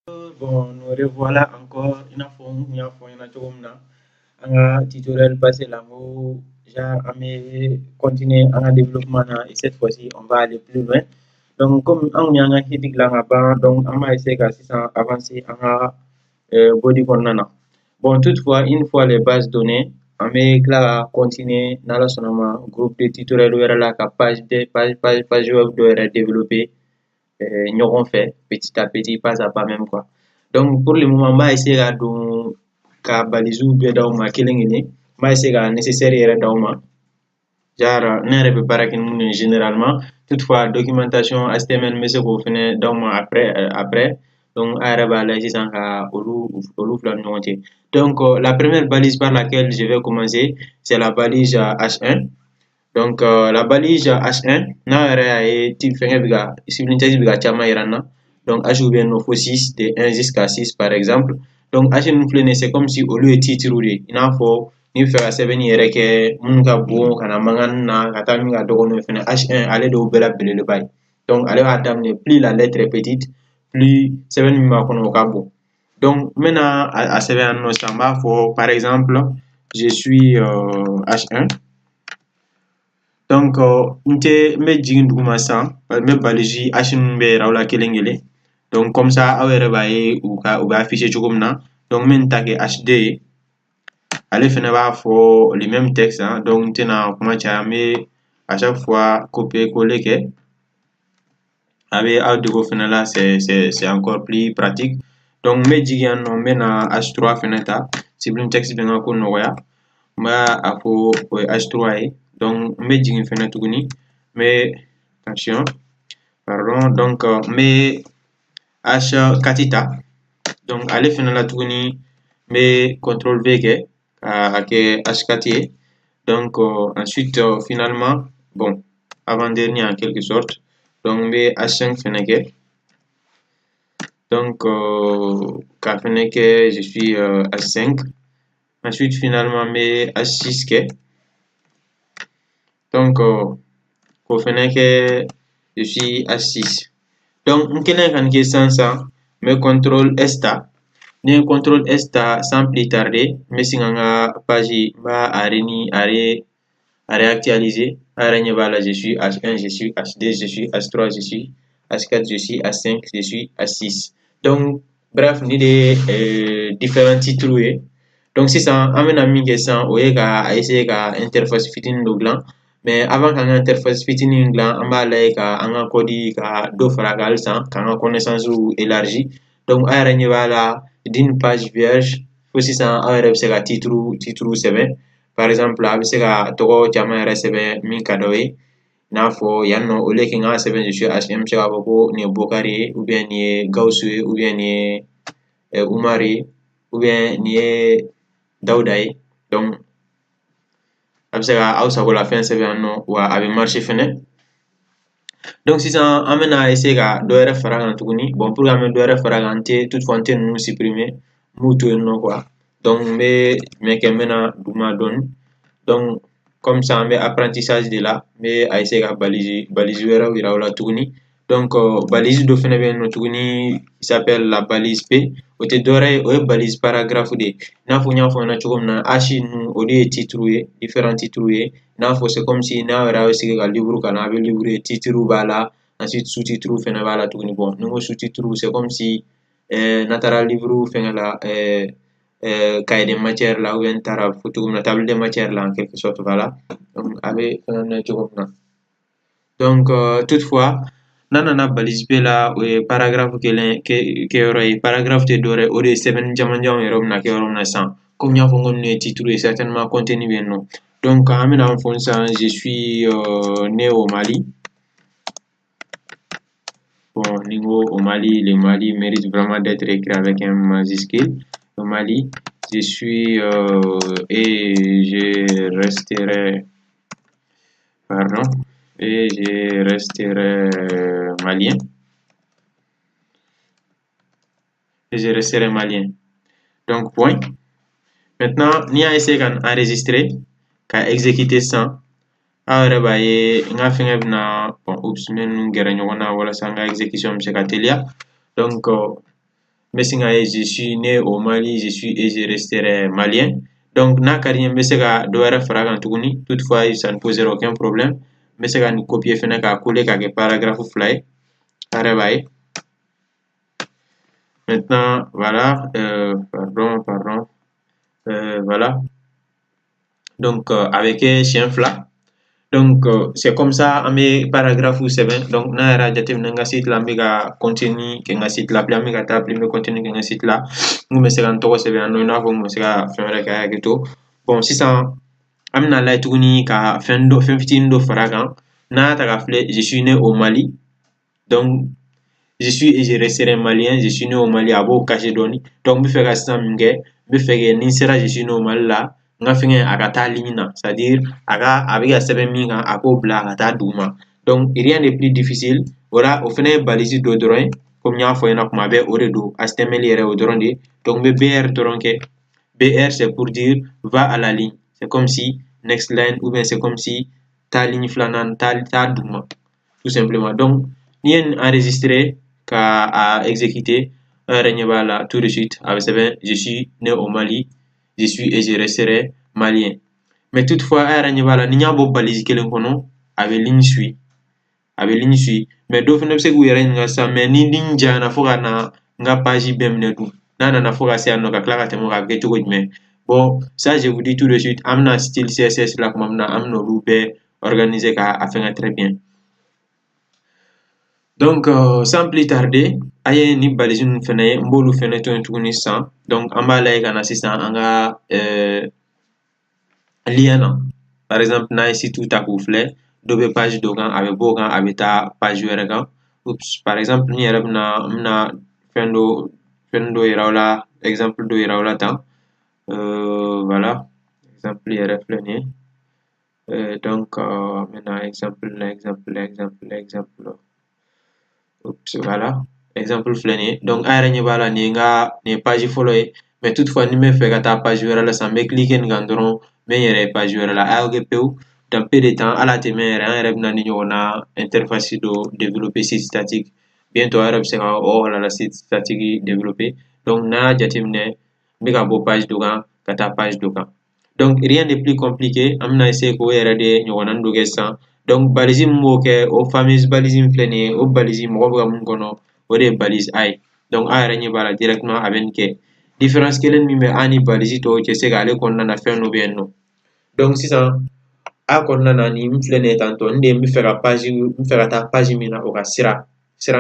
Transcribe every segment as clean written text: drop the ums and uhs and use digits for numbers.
Bon, nous revoilà encore une fois, un tutoriel passé là où genre continuer en développement et cette fois-ci on va aller plus loin. Donc comme on y a un critique là bas donc on va essayer de avancer en body corner. Bon toutefois une fois les bases données on va continuer dans le groupe de tutoriels où il y a la page web de développer ɲɔgɔn fait petit à petit pas à pas même quoi. Donc pour le moment n b'a essayer ka balisiw bɛɛ d'aw ma kelen kelen n b'a essayer ka nécessaire yɛrɛ d'aw ma genre ne yɛrɛ bɛ baara kɛ minnu ye généralement toutefois documentation HTML n bɛ se k'o fɛnɛ d'aw ma après donc a yɛrɛ b'a lajɛ sisan ka olu fila ni ɲɔgɔn cɛ. Donc la première balise par laquelle je vais commencer c'est la balise H1. Donc la balise H1 n'a yɛrɛ y'a ye fɛngɛ bɛ ka civilisation bɛ ka caman yira n na. Donc H ou bien Nofo 6 de 1 jusqu'à 6 par exemple. Donc H ninnu filɛ nin ye c'est comme si olu ye titre de ye i n'a fɔ n'i bɛ fɛ ka sɛbɛnni yɛrɛ kɛ minnu ka bon ka na mankanni na ka taa min ka dɔgɔ n'o ye fɛnɛ H1 ale de y'o bɛɛ la belebeleba ye. Donc ale b'a daminɛ plus la lettre est petite plus sɛbɛnni min b'a kɔnɔ o ka bon. Donc n bɛna a sɛbɛn yan nɔ sisan n b'a fɔ par exemple je suis H1. Donc n bɛ jigin duguma sisan n bɛ balisi H ninnu bɛɛ yira aw la kelen kelen. Donc comme ça aw yɛrɛ b'a ye u bɛ afficher cogo min na. Donc n bɛ nin ta kɛ HD ye ale fɛnɛ b'a fɔ le même texte hein. Donc n tɛna kuma caya n bɛ à chaque fois copier coller kɛ a bɛ aw dege o fɛnɛ la c'est encore plus pratique. Donc n bɛ jigin yan nɔ n bɛ na H3 fɛnɛ ta Sublime Text bɛ n ka ko nɔgɔya n b'a a fɔ o ye H3 ye. Donc n bɛ jigin fɛnɛ tuguni n bɛ attention pardon donc n bɛ H4 ta donc ale fɛnɛ la tuguni n bɛ CTRL V kɛ ka kɛ H4 ye. Donc ensuite finalement bon avant dernier en quelque sorte donc n bɛ H5 fɛnɛ kɛ donc ka fɛnɛ kɛ je suis H5 ensuite finalement n bɛ H6 kɛ donc k'o fɛnɛ kɛ je suis H6. Donc n kɛlen ka nin kɛ sisan n bɛ CTRL S ta ni ye CTRL S ta sans plus tarder n bɛ segin an ka page n b'a réactualiser a yɛrɛ ɲɛ b'a la je suis H1 je suis H2 je suis H3 je suis H4 je suis H5 je suis H6. Donc bref ni de ye différents titres ye. Donc sisan an bɛna min kɛ sisan o ye ka essayer ka interface fitinin dɔ dilan. Mais avant k'an ka interface fitinin dilan an b'a lajɛ ka an ka code ka dɔ fara a kan halisa k'an ka connaissance élargie. Donc a yɛrɛ ɲɛ b'a la d'une page vierge fo sisan aw yɛrɛ bɛ se ka titre sɛbɛn. Par exemple a bɛ se ka tɔgɔ caman yɛrɛ sɛbɛn min ka d'aw ye i n'a fɔ yan nɔ au lieu que n k'a sɛbɛn je suis H1 n bɛ se k'a fɔ ko nin ye Bokari ye ou bien nin ye Gawusu ye ou bien nin ye Umaru ye ou bien nin ye Dawuda ye. Donc a bɛ se ka aw sagola fɛn sɛbɛn yan nɔ wa a bɛ marcher fɛnɛ. Donc sisan an bɛna essayer ka dɔ wɛrɛ fara a kan tuguni. Bon pour que an bɛ dɔ wɛrɛ fara a kan toutefois n tɛ ninnu supprimer n b'u to yen nɔ quoi. Donc n bɛ jumɛn kɛ n bɛna duguma dɔɔni. Donc comme ça an bɛ apprentissage de la n bɛ a essayer ka balise wɛrɛw yira aw la tuguni. Donc balise dɔ fɛnɛ bɛ yen nɔ tuguni qui s'appelle la balise P o tɛ dɔwɛrɛ ye o ye balise paragraphe de ye. I n'a fɔ n y'a fɔ aw ɲɛna cogo min na H ninnu olu ye titres ye différents titres ye. I n'a fɔ c'est comme si n'aw yɛrɛ y'aw sigi ka livre kalan a bɛ livre ye titres b'a la ensuite sous-titres fɛnɛ b'a la tuguni. Bon ni n ko sous-titres c'est comme si n'a taara livre fɛngɛ la cahier de matière la ou bien n taara fɔ cogo min na table de matière la en quelque sorte voilà. Donc a bɛ fɛngɛ minɛ cogo min na. Donc toutefois n'an nana balise P la o ye paragraphe kɛyɔrɔ ye. Paragraphe tɛ dɔwɛrɛ ye o de ye sɛbɛnni jamanjanw yɛrɛ bɛna kɛ yɔrɔ min na sisan. Comme n y'a fɔ n ko ninnu ye titres ye certainement contenu bɛ yen nɔ. Donc an bɛna fɔ sisan je suis né au Mali. Bon ni n ko au Mali le Mali mérite vraiment d'être écrit avec un majuscule. Au Mali je suis et je resterai malien. Et je resterai malien. Donc point. Maintenant ni y'a essayer ka enregistrer ka exécuter sans aw yɛrɛ b'a ye n ka fɛngɛ bɛna bon oups n bɛ ninnu gɛrɛ ɲɔgɔn na walasa n ka exécution bɛ se ka teliya. Donc je suis né au Mali, je suis et je resterai malien. Donc, n'a carrière mesega doera fragan tuguni. Toutefois, ça ne poserait aucun problème. Mesega ni copier fena ka coller ka paragraphe fly. Arrêt. Maintenant, voilà, pardon, voilà. Donc, avec chien flat. Donc, c'est comme ça, mes paragraphe ou 7. Donc, na era jatim nga site la mega continue ke nga site la pla mega ta pli me continue ke nga site la. Ngume se kan to 7 no na ko mo se ka fere ka ya to. Bon, si ça amna la tuguni ka fendo 15 do faragan na ta ka fle je suis né au Mali. Donc, je suis et je resterai malien, je suis né au Mali abo caché doni. Donc, me fait ça me fait ni sera je suis né au Mali là. Nga fɛngɛ a ka taa ligne na, c'est-à-dire a bɛ ka sɛbɛn min kan a k'o bila a ka taa duguma. Donc rien de plus difficile. O fɛnɛ ye balise dɔ dɔrɔn ye, comme n y'a fɔ ɲɛna kuma bɛɛ o de don HTML yɛrɛ o dɔrɔn de ye. Donc n bɛ BR dɔrɔn kɛ. BR c'est pour dire va à la ligne. C'est comme si next line ou bien c'est comme si ta ligne filanan ta duguma. Tout simplement. Donc ni ye enregistré k'a exécuter, an yɛrɛ ɲɛ b'a la tout de suite a bɛ sɛbɛn je suis né au Mali. Je suis et je resterai malien. Mais toutefois, a ɲɛ b'a la ni n y'a bɔ balise kelen kɔnɔ a bɛ ligne suit. Mais dɔw fana bɛ se k'u yɛrɛ ɲininka sisan mais ni ligne janyana fo ka na n ka page bɛɛ minɛ dun n'a nana fo ka se yan nɔ ka tila ka tɛmɛ k'a kɛ cogo jumɛn? Bon, ça je vous dis tout de suite an bɛna style CSS la tuma min na an bɛna olu bɛɛ organiser k'a fɛngɛ très bien. Donc, sans plus tarder, a ye ni balise ninnu fɛnɛ ye n b'olu fɛnɛ to yen tuguni sisan. Donc, an b'a lajɛ ka na sisan an ka lien na. Par exemple, n'an ye site ta k'u filɛ, dɔ bɛ page dɔ kan, a bɛ bɔ o kan, a bɛ taa page wɛrɛ kan. Oups, par exemple, n yɛrɛ bɛna fɛn dɔ yira aw la, exemple dɔ yira aw la tan. Voilà, exemple yɛrɛ filɛ nin ye. Donc, n bɛna exemple. Oups, voilà. Exemple filɛ nin ye. Donc, a yɛrɛ ɲɛ b'a la nin ye page fɔlɔ ye. Mais toutefois, ni n bɛ fɛ ka taa page wɛrɛ la sisan, n bɛ cliquer nin kan dɔrɔn, n bɛ n yɛrɛ ye page wɛrɛ la. A y'aw kɛ pewu. Dans peu de temps, hali a tɛ mɛn yɛrɛ, an yɛrɛ bɛna ni ɲɔgɔn na interface dɔ développer site statique. Bientôt, a yɛrɛ bɛ se ka la site statique développer. Donc, n'an y'a jateminɛ, n bɛ ka bɔ page dɔ kan ka taa page dɔ kan. Donc, rien de plus compliqué. An bɛna essayer k'o yɛrɛ de ɲɔgɔnna dɔ kɛ sisan. Donc, balise min b'o kɛ, o fameuse balise min filɛ nin ye, o balise mɔgɔ bɛ ka mun kɔnɔ, o de ye balise A ye. Donc, a yɛrɛ ɲɛ b'a la directement a bɛ nin kɛ. Différence kelen min bɛ an ni balise tɔw cɛ c'est que ale kɔnɔna na fɛn dɔ bɛ yen nɔ. Donc, sisan a kɔnɔna na nin filɛ nin ye tantɔ n de n bɛ fɛ ka taa page min na o ka sira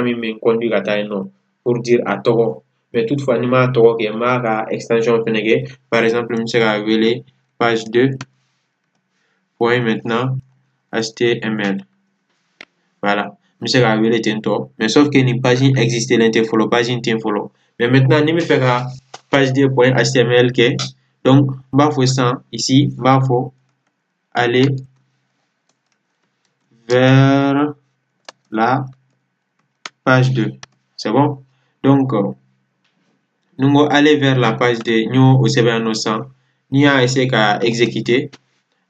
min bɛ n conduit ka taa yen nɔ pour dire a tɔgɔ. Mais toutefois ni m'a tɔgɔ kɛ n b'a ka extension fɛnɛ kɛ. Par exemple n bɛ se k'a wele page 2 point maintenant HTML. Voilà, n bɛ se k'a wele ten tɔ. Mais sauf que nin page in existe len tɛ fɔlɔ, page in tɛ fɔlɔ. Mais maintenant ni n bɛ fɛ ka page 2 point HTML kɛ, donc n b'a fɔ sisan ici n b'a fɔ aller vers la page 2. C'est bon? Donc, nous allons aller vers la page 2. Nous au sɛbɛn nɔ sisan. N'i y'a essayer ka exécuter,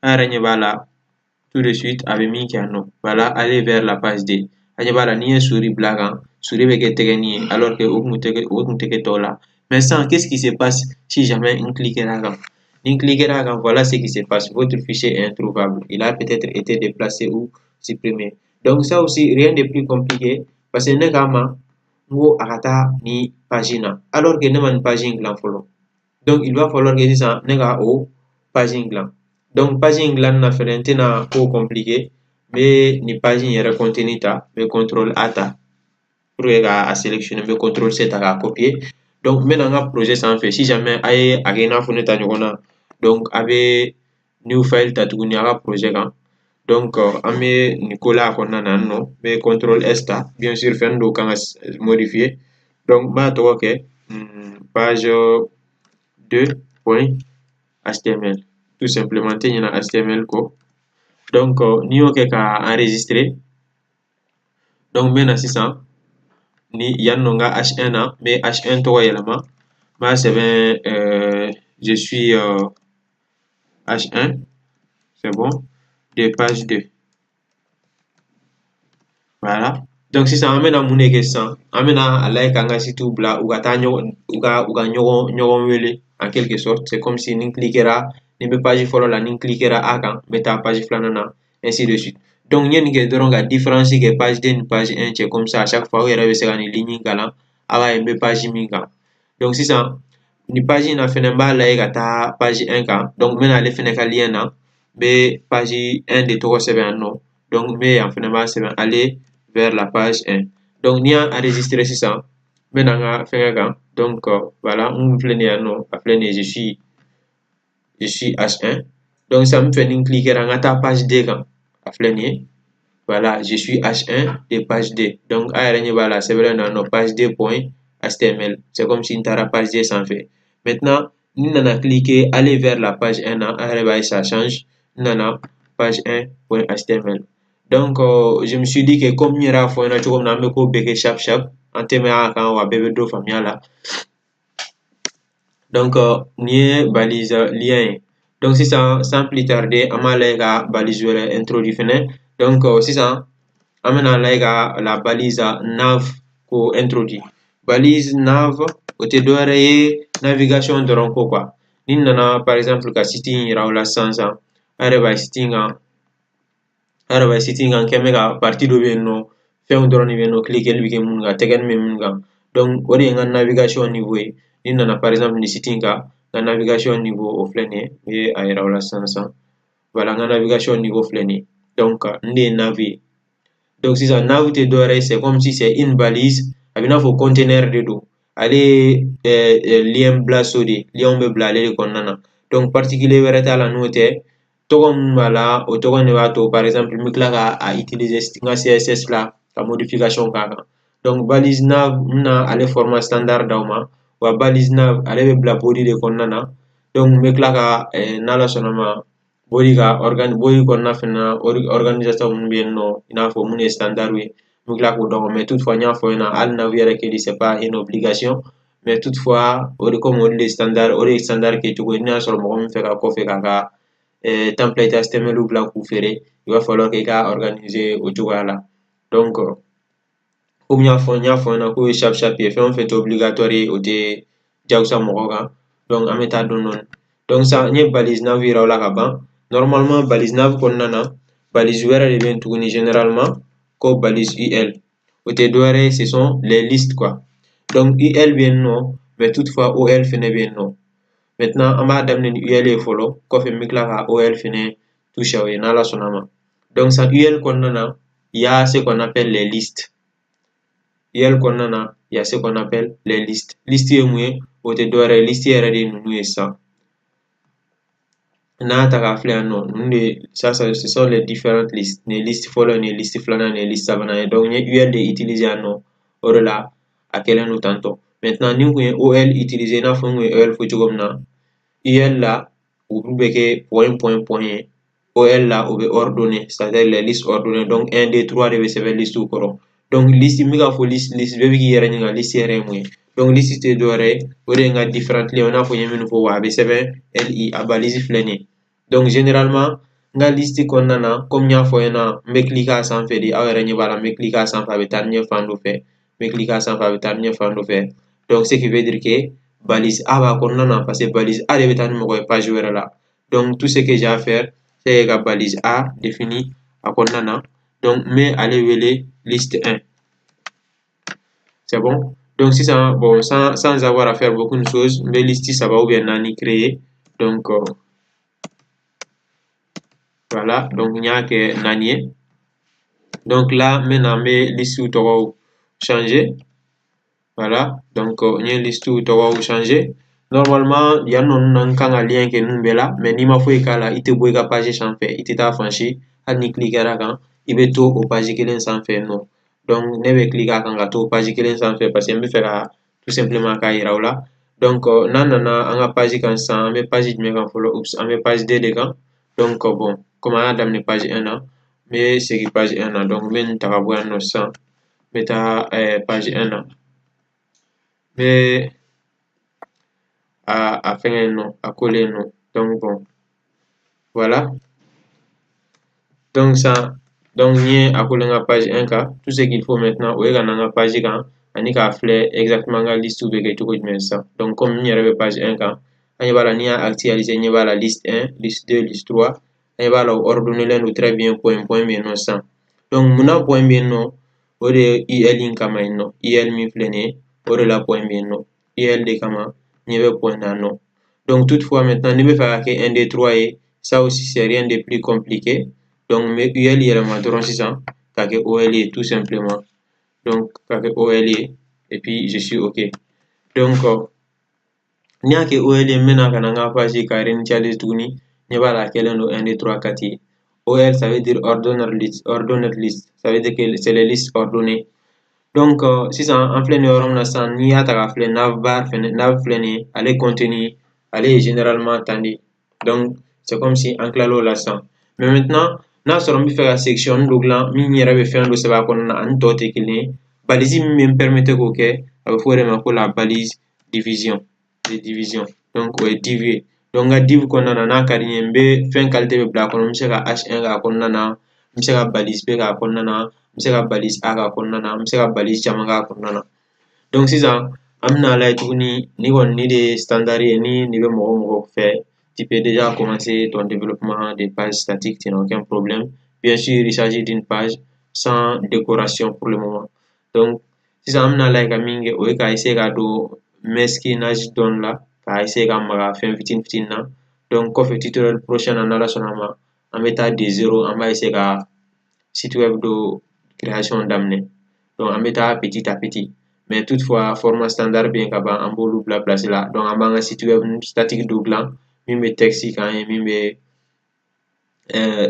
an yɛrɛ ɲɛ b'a la tout de suite a bɛ min kɛ yan nɔ. Voilà, aller vers la page 2. An ɲɛ b'a la n'i ye souris bila a kan, souris bɛ kɛ tɛgɛnin ye alors que o tun tɛ kɛ tɔw la. Mais sisan, qu'est-ce qui se passe si jamais n cliquera kan? Ni n cliquera kan, voilà ce qui se passe. Votre fichier est introuvable. Il a peut-être été déplacé ou supprimé. Donc ça aussi, rien de plus compliqué. Parce que ne k'a ma, n ko a ka taa ni page na. Alors que ne ma nin page in dilan fɔlɔ. Donc il va falloir que sisan ne ka o page in dilan. Donc page in dilan na fɛnɛ n tɛna ko compliqué. N bɛ nin page in yɛrɛ contenu ta, n bɛ contrôle A ta pour que k'a sélectionner, n bɛ contrôle C ta k'a copier. Donc n bɛna n ka projet sanfɛ si jamais a ye a kɛ i n'a fɔ ne ta ɲɔgɔn na. Donc a bɛ new file ta tuguni a ka projet kan. Donc an bɛ nin ko la a kɔnɔna na yan nɔ. N bɛ contrôle S ta, bien sûr fɛn dɔw kan ka modifier. Donc n b'a tɔgɔ kɛ page 2 point HTML. Tout simplement n tɛ ɲinɛ HTML kɔ. Donc n'i y'o kɛ ka enregistrer, donc n bɛna sisan ni yan nɔ n ka H1 na, n bɛ H1 tɔgɔ yɛlɛma. N b'a sɛbɛn je suis H1, c'est bon, de page 2. Voilà. Donc sisan an bɛna mun de kɛ sisan an bɛna a lajɛ k'an ka site bila u ka taa ɲɔgɔn wele en quelque sorte c'est comme si ni cliquera ni bɛ page fɔlɔ la ni cliquera A kan n bɛ taa page filanan na ainsi de suite. Donc n ye nin kɛ dɔrɔn ka différence kɛ page 2 ni page 1 cɛ comme ça à chaque fois aw yɛrɛ bɛ se ka nin ligne kalan a b'a ye n bɛ page min kan. Donc sisan nin page in na fɛnɛ n b'a lajɛ ka taa page 1 kan donc n bɛna ale fɛnɛ ka lien na n bɛ page 1 de tɔgɔ sɛbɛn yan nɔ donc n bɛ yan fɛnɛ b'a sɛbɛn aller vers la page 1. Donc n'i y'a enregistré sisan n bɛna n ka fɛngɛ kan donc voilà n filɛ nin ye yan nɔ a filɛ nin ye je suis H1 donc sisan n bɛ fɛ ni n cliquera n ka taa page 2 kan a filɛ nin ye voilà je suis H1 de page 2 donc a yɛrɛ ɲɛ b'a la a sɛbɛnlen don yan nɔ page 2 point HTML c'est comme si n taara page 2 sanfɛ. Maintenant ni n nana cliquer aller vers la page 1 na a yɛrɛ b'a ye ça change n nana page 1 point HTML. Donc je me suis dit que comme n yɛrɛ y'a fɔ aw ɲɛna cogo min na an bɛ ko bɛɛ kɛ sharp sharp an tɛmɛna a kan wa bɛɛ bɛ dɔ faamuya a la. Donc nin ye balise lien ye. Donc sisan sans plus tarder an b'a lajɛ ka balise wɛrɛ introduit fɛnɛ. Donc sisan an bɛna lajɛ ka la balise nav ko introduit. Balise nav o tɛ dɔwɛrɛ ye navigation dɔrɔn ko quoi. Ni n nana par exemple ka site in yira aw la sisan a yɛrɛ b'a ye site in kan n kɛ bɛ ka partie dɔ bɛ yen nɔ fɛnw dɔrɔn de bɛ yen nɔ cliquer bɛ kɛ minnu kan tɛgɛnin bɛ minnu kan. Donc o de ye n ka navigation niveau ye. Ni n nana par exemple nin site in kan n ka navigation niveau o filɛ nin ye n bɛ a yira aw la sisan. Voilà n ka navigation niveau filɛ nin ye. Donc n de ye nav ye. Donc sisan nav tɛ dɔwɛrɛ ye c'est comme si c'est une balise a bɛ i n'a fɔ conteneur de don. Ale ye lien bilaso de ye lien bɛ bila ale de kɔnɔna na. Donc particulier wɛrɛ t'a la n'o tɛ tɔgɔ min b'a la o tɔgɔ de b'a to par exemple n bɛ tila ka utiliser n ka CSS la ka modification k'a kan. Donc balise nav n bɛna ale format standard d'aw ma wa balise nav ale bɛ bila body de kɔnɔna na. Donc n bɛ tila ka n'Ala sɔnna ma body kɔnɔna fɛnɛ na organisation minnu bɛ yen nɔ i n'a fɔ minnu ye standard ye n bɛ tila k'o d'aw ma mais toutefois n y'a fɔ aw ɲɛna hali nav yɛrɛ kɛli c'est pas une obligation mais toutefois o de comme olu de ye standard kɛ cogo ye n'i y'a sɔrɔ mɔgɔ min fɛ ka kɔfɛ k'a ka template HTML bila k'u feere il va falloir que i ka organiser o cogoya la. Donc comme n y'a fɔ ɲɛna k'o ye sharp sharp ye fɛn o fɛn tɛ obligatoire ye o tɛ jagosa mɔgɔ kan donc an bɛ taa dɔɔni dɔɔni. Donc sisan n ye balise nav yira aw la ka ban normalement balise nav kɔnɔna na balise wɛrɛ de bɛ yen tuguni généralement ko balise UL o tɛ dɔwɛrɛ ye ce sont les listes quoi. Donc UL bɛ yen nɔ mais toutefois OL fɛnɛ bɛ yen nɔ. Maintenant an b'a daminɛ ni UL ye fɔlɔ kɔfɛ n bɛ tila ka OL fɛnɛ toucher aw ye n'Ala sɔnna ma. Donc sisan UL kɔnɔna na il y a ce qu'on appelle les listes. UL kɔnɔna na il y a ce qu'on appelle les listes. Liste ye mun ye o tɛ dɔwɛrɛ ye liste yɛrɛ de ye ninnu ye sisan. N'a y'a ta k'a filɛ yan nɔ ninnu de ça ce sont les différentes listes. Nin ye liste fɔlɔ nin ye liste filanan nin ye liste sabanan ye. Donc n ye UL de utiliser yan nɔ o de la a kɛlen don tantɔ. Maintenant ni n kun ye OL utiliser i n'a fɔ n kun ye OL fɔ cogo min na UL la olu bɛ kɛ point ye OL la o bɛ ordonné c'est-à-dire les listes ordonnées donc 1 2 3 de bɛ sɛbɛn listew kɔrɔ. Donc liste n bɛ ka fɔ liste bɛɛ bɛ k'i yɛrɛ ɲininka liste yɛrɛ ye mun ye. Donc liste tɛ dɔwɛrɛ ye o de ye n ka différent liens i n'a fɔ n ye minnu fɔ wa a bɛ sɛbɛn LI a balise filɛ nin ye. Donc généralement n ka liste kɔnɔna na comme n y'a fɔ aw ɲɛna n bɛ cliquer a sanfɛ de aw yɛrɛ ɲɛ b'a la n bɛ cliquer a sanfɛ a bɛ taa ni ɲɛ fan dɔ fɛ n bɛ cliquer a sanfɛ a bɛ taa ni ɲɛ fan dɔ fɛ. Donc ce qui veut dire que balise A b'a kɔnɔna na parce que balise A de bɛ taa ni mɔgɔ ye page wɛrɛ la. Donc tout ce que j'ai à faire c'est ka balise A défini a kɔnɔna na donc n bɛ ale wele liste 1. C'est bon? Donc sisan bon sans avoir à faire beaucoup de choses n bɛ liste 3 ou bien 4 créer donc voilà donc n y'a kɛ 4 ye. Donc là maintenant n bɛ listew tɔgɔw changer. Voilà donc n ye listew tɔgɔw changer. Normalement yan nɔ n kan ka lien kɛ ninnu bɛɛ la mais n'i ma foyi k'a la i tɛ bɔ i ka page sanfɛ i tɛ taa fan si hali ni cliquera a kan i bɛ to o page kelen sanfɛ yen nɔ. Donc ne bɛ cliquer a kan ka to page kelen sanfɛ parce que n bɛ fɛ ka tout simplement k'a yira aw la. Donc n'an nana an ka page kan sisan an bɛ page jumɛn kan fɔlɔ an bɛ page 2 de kan. Donc bon comme an y'a daminɛ page 1 na n bɛ segin page 1 na donc n bɛ nin ta ka bɔ yan nɔ sisan n bɛ taa page 1 na n bɛ a fɛngɛ yen nɔ a coller yen nɔ donc bon voilà donc sisan Donc ni akole nga page 1 ka, tout ce qu'il faut maintenant o ga na page kan ani ka flare exactement la liste be ke to ko ça. Donc comme ni rebe page 1 kan, ani bala ni actualiser ni bala liste 1, liste 2, liste 3, ani bala ordonner les très bien point bien non ça. Donc muna point bien non o de il in kama no, il mi flene o de la point bien non. Il de kama ni be point na non. Donc toutefois maintenant ni be faire que 1 2 3 et ça aussi c'est rien de plus compliqué. Donc mais UL yɛlɛma dɔrɔn sisan k'a kɛ OL ye tout simplement. Donc k'a kɛ OL ye et puis je suis OK. Donc n'i y'a kɛ OL ye n bɛna ka na n ka page ka réinitialiser tuguni ɲɛ b'a la a kɛlen don 1 2 3 4 ye. OL ça veut dire ordonnaire list, ça veut dire que c'est les listes ordonnées. Donc sisan an filɛ nin yɔrɔ min na sisan n'i y'a ta k'a filɛ navbar fɛnɛ nav filɛ nin ye ale contenu ale est généralement attendu. Donc c'est comme si an kila l'o la sisan. Mais maintenant n'a sɔrɔ n bɛ fɛ ka section dɔ dilan min yɛrɛ bɛ fɛn dɔ sɛbɛn a kɔnɔna na ani tɔw tɛ kelen ye balise min bɛ n permettre k'o kɛ a bɛ fɔ o de ma ko la balise division donc o ye div ye donc n ka div kɔnɔna na n'a ka di n ye n bɛ fɛn qualité bɛ bila a kɔnɔ n bɛ se ka h1 k'a kɔnɔna na n bɛ se ka balise b k'a kɔnɔna na n bɛ se ka balise a k'a kɔnɔna na n bɛ se ka balise caman k'a kɔnɔna na donc sisan an bɛna lajɛ tuguni ni kɔni ni de ye standard ye ni nin bɛ mɔgɔ o mɔgɔ fɛ. Tu peux déjà commencer ton développement des pages statiques, tu n'as aucun problème. Bien sûr, il s'agit d'une page sans décoration pour le moment. Donc, si ça amène à la gamingue, on va essayer de meski nage don là, on essayer de faire fitin na. Donc, quand fait tutoriel prochain en ala sonama, en mettant des zéros, on va essayer de site web de création d'amener. Donc, en mettant petit à petit. Mais toutefois, format standard bien qu'avant, en beau la place là. Donc, en bas un site web statique douglan. Min bɛ texte kan ye min bɛ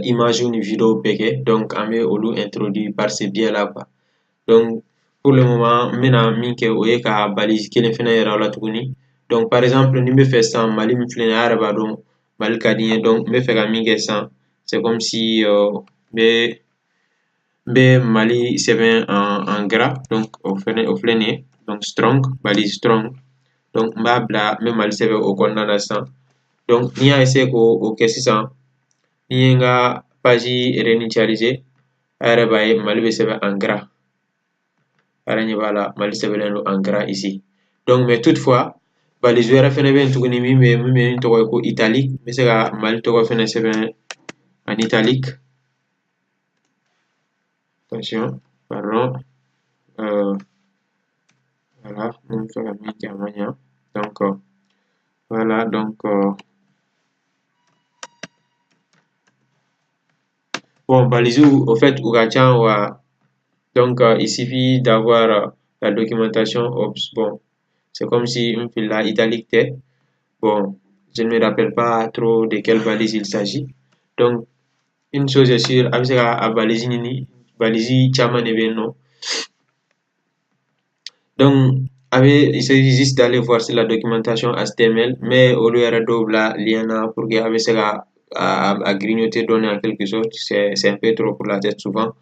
image ni vidéo bɛɛ kɛ donc an bɛ olu introduit par ce biais là quoi. Donc pour le moment n bɛna min kɛ o ye ka balise kelen fɛnɛ yira aw la tuguni. Donc par exemple ni n bɛ fɛ sisan Mali min filɛ nin ye a yɛrɛ b'a dɔn Mali ka di n ye donc n bɛ fɛ ka min kɛ sisan c'est comme si n bɛ Mali sɛbɛn en gras donc o filɛ nin ye donc strong balise strong donc n b'a bila n bɛ Mali sɛbɛn o kɔnɔna na sisan. Donc n'i y'a essayer k'o kɛ sisan n'i ye n ka page réinitialiser a yɛrɛ b'a ye Mali bɛ sɛbɛn en gras a yɛrɛ ɲɛ b'a la Mali sɛbɛnlen don en gras ici. Donc mais toutefois balise wɛrɛ fɛnɛ bɛ yen tuguni min bɛ min tɔgɔ ye ko italique n bɛ se ka Mali tɔgɔ fɛnɛ sɛbɛn en italique. Attention, pardon. Voilà, n bɛ fɛ ka min kɛ a ma ɲa donc voilà donc bon, balise au fait Ougachan, donc il suffit d'avoir la documentation. Bon, c'est comme si une file là italique était. Bon, je ne me rappelle pas trop de quelle balise il s'agit. Donc, une chose est sûre, avec la balise nini, balise chaman événement. Donc, il s'agit juste d'aller voir sur la documentation HTML, mais au lieu de double lien pour que avec ça à grignoter donner en quelque sorte, c'est un peu trop pour la tête souvent.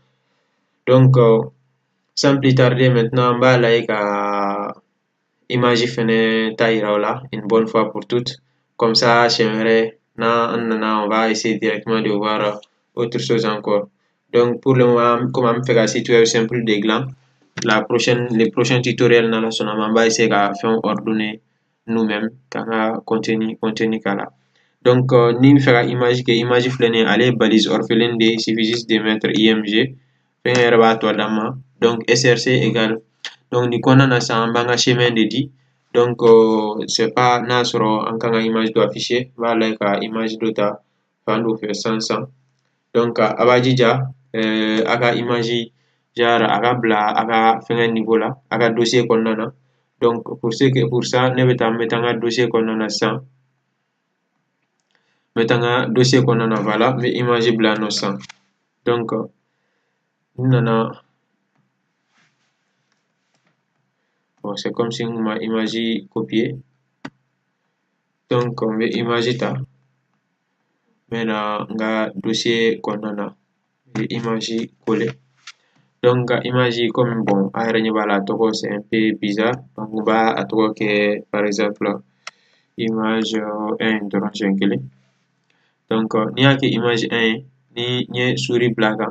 Donc, sans plus tarder, maintenant, on va aller à image là une bonne fois pour toutes. Comme ça, j'aimerais, on va essayer directement de voir autre chose encore. Donc, pour le moment, comme on fait un site web simple des glands, les prochains tutoriels on va essayer de faire ordonner nous-mêmes quand on continue là. Donc, ni faire image que image flâner aller balise orpheline il suffit juste de mettre img donc src égale donc ni qu'on a ça en banga chemin de dit donc c'est pas nasro en quand image doit afficher voilà ka image dota fando fait 500 donc abajija aga image genre aga bla aga faire niveau là aga dossier qu'on a donc pour ça ne metanga dossier qu'on a 100 metanga dossier qu'on a voilà mais image bla no 100 donc nana bon c'est comme si on m'a imagé copier donc on va imaginer ça maintenant nga dossier qu'on a image coller donc image comme bon à la togo c'est un peu bizarre donc on va à togo que par exemple image 1 donc ni a que image 1 ni souris blague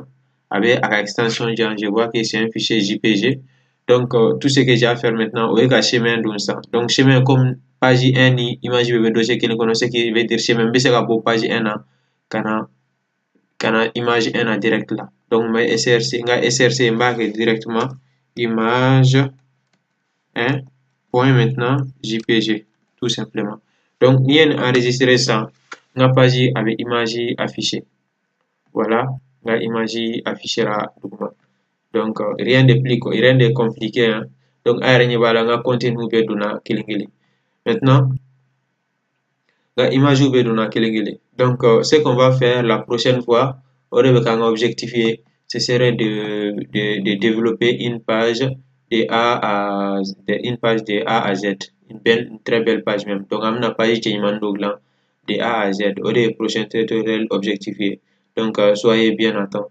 avec extension je vois que c'est un fichier JPG. Donc tout ce que j'ai à faire maintenant, c'est que chemin donc ça. Donc chemin comme page 1 ni image bébé dossier qui connaît ce qui veut dire chemin c'est pour page 1 kana image 1 direct là. Donc ma SRC marque directement image 1 point maintenant JPG tout simplement. Donc ni enregistrer ça na page avec image affichée. Voilà, la image affichera donc rien de compliqué hein. Donc aérien voilà nga contenu beduna kilingili. Maintenant la image beduna kilingili. Donc ce qu'on va faire la prochaine fois au lieu de objectifier ce serait de développer une page une page de A à Z, une très belle page même. Donc amna page qui de A à Z au lieu prochain tutoriel objectifié. Donc soyez bien attendus.